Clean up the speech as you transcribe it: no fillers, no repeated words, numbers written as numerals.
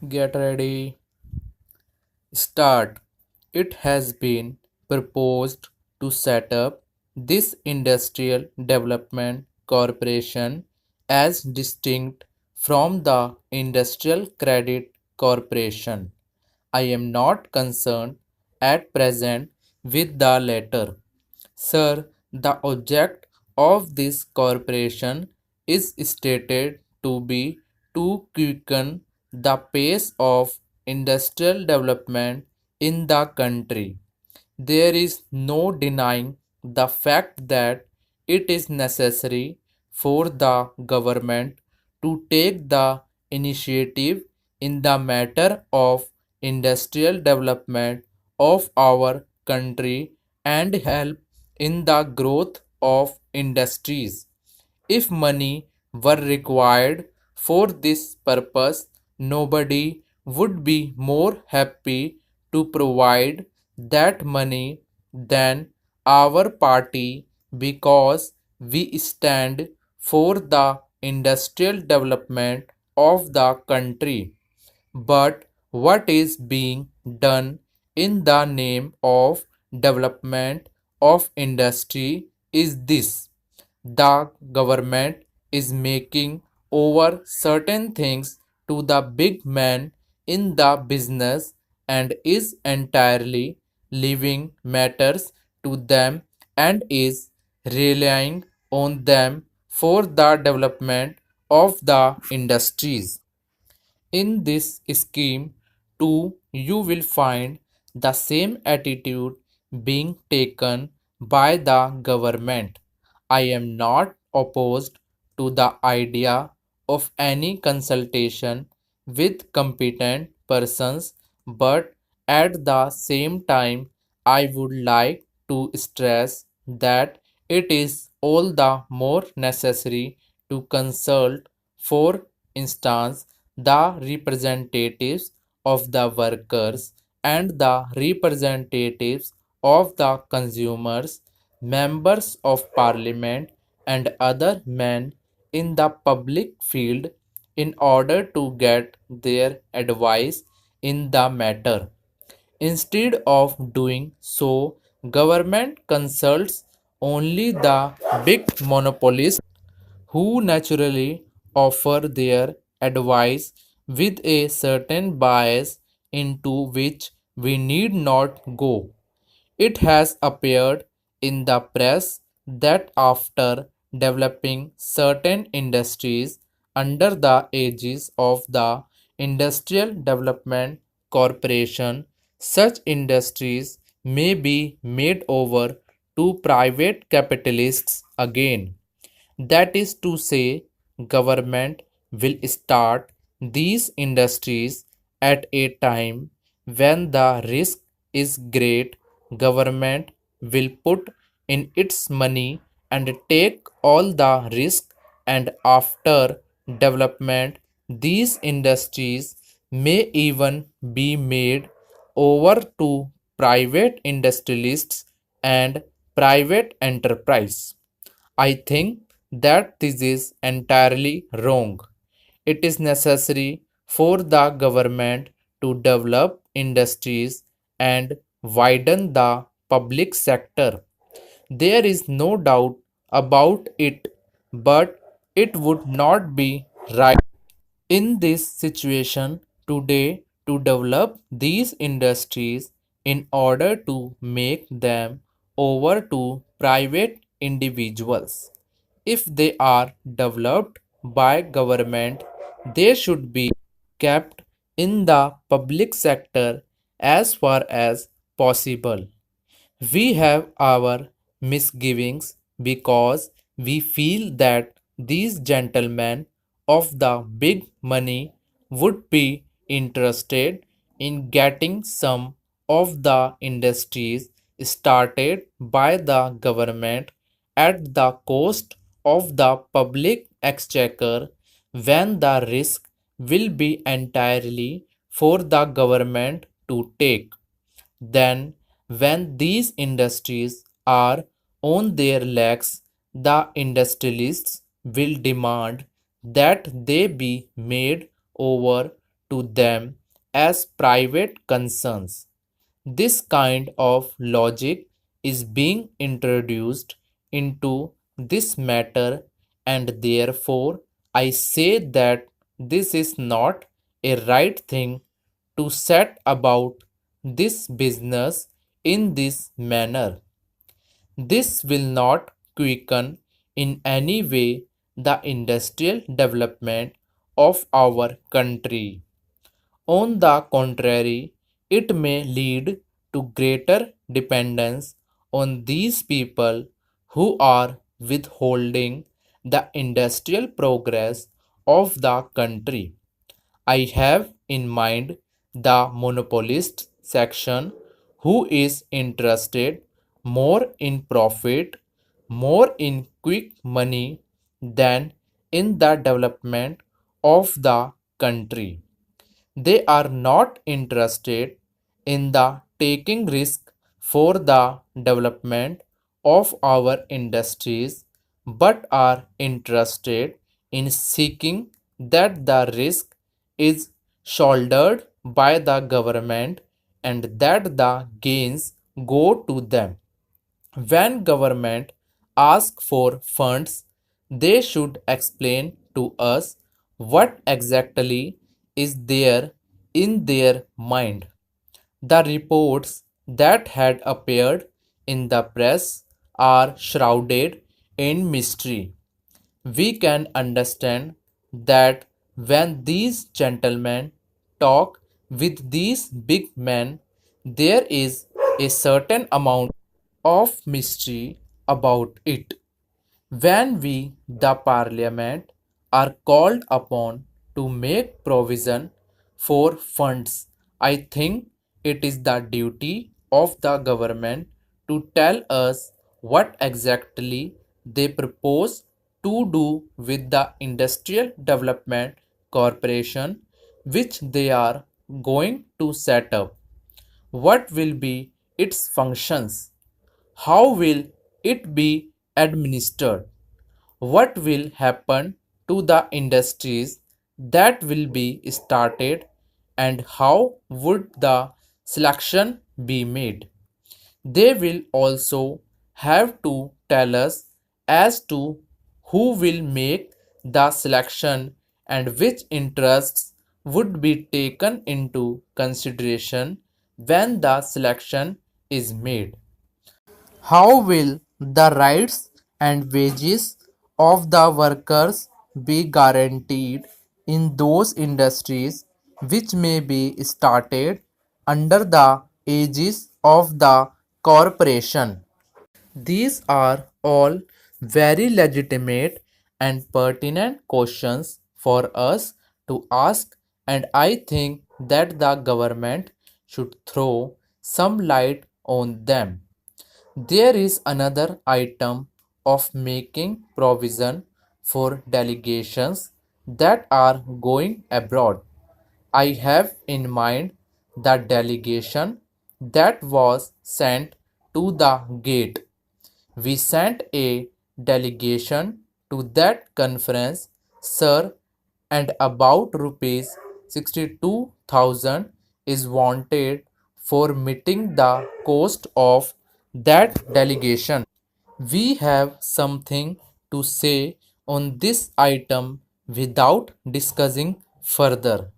Get ready. Start. It has been proposed to set up this Industrial Development Corporation as distinct from the Industrial Credit Corporation. I am not concerned at present with the latter. Sir, the object of this corporation is stated to be to quicken the pace of industrial development in the country. There is no denying the fact that it is necessary for the government to take the initiative in the matter of industrial development of our country and help in the growth of industries. If money were required for this purpose, nobody would be more happy to provide that money than our party because we stand for the industrial development of the country. But what is being done in the name of development of industry is this: the government is making over certain things to the big man in the business and is entirely leaving matters to them and is relying on them for the development of the industries. In this scheme, too, you will find the same attitude being taken by the government. I am not opposed to the idea of any consultation with competent persons, but at the same time, I would like to stress that it is all the more necessary to consult, for instance, the representatives of the workers and the representatives of the consumers, members of parliament, and other men in the public field in order to get their advice in the matter. Instead of doing so, government consults only the big monopolists who naturally offer their advice with a certain bias into which we need not go. It has appeared in the press that after developing certain industries under the aegis of the Industrial Development Corporation, such industries may be made over to private capitalists again. That is to say, government will start these industries at a time when the risk is great. Government will put in its money and take all the risk, and after development, these industries may even be made over to private industrialists and private enterprise. I think that this is entirely wrong. It is necessary for the government to develop industries and widen the public sector. There is no doubt about it, but it would not be right in this situation today to develop these industries in order to make them over to private individuals. If they are developed by government, they should be kept in the public sector as far as possible. We have our misgivings because we feel that these gentlemen of the big money would be interested in getting some of the industries started by the government at the cost of the public exchequer when the risk will be entirely for the government to take. Then, when these industries are on their legs, the industrialists will demand that they be made over to them as private concerns. This kind of logic is being introduced into this matter, and therefore I say that this is not a right thing to set about this business in this manner. This will not quicken in any way the industrial development of our country. On the contrary, it may lead to greater dependence on these people who are withholding the industrial progress of the country. I have in mind the monopolist section who is interested more in profit, more in quick money than in the development of the country. They are not interested in the taking risk for the development of our industries, but are interested in seeking that the risk is shouldered by the government and that the gains go to them. When government asks for funds, they should explain to us what exactly is there in their mind. The reports that had appeared in the press are shrouded in mystery. We can understand that when these gentlemen talk with these big men, there is a certain amount of mystery about it. When we, the Parliament, are called upon to make provision for funds, I think it is the duty of the government to tell us what exactly they propose to do with the Industrial Development Corporation which they are going to set up. What will be its functions? How will it be administered? What will happen to the industries that will be started, and how would the selection be made? They will also have to tell us as to who will make the selection and which interests would be taken into consideration when the selection is made. How will the rights and wages of the workers be guaranteed in those industries which may be started under the aegis of the corporation? These are all very legitimate and pertinent questions for us to ask, and I think that the government should throw some light on them. There is another item of making provision for delegations that are going abroad. I have in mind the delegation that was sent to the gate. We sent a delegation to that conference, sir, and about rupees 62,000 is wanted for meeting the cost of that delegation. We have something to say on this item without discussing further.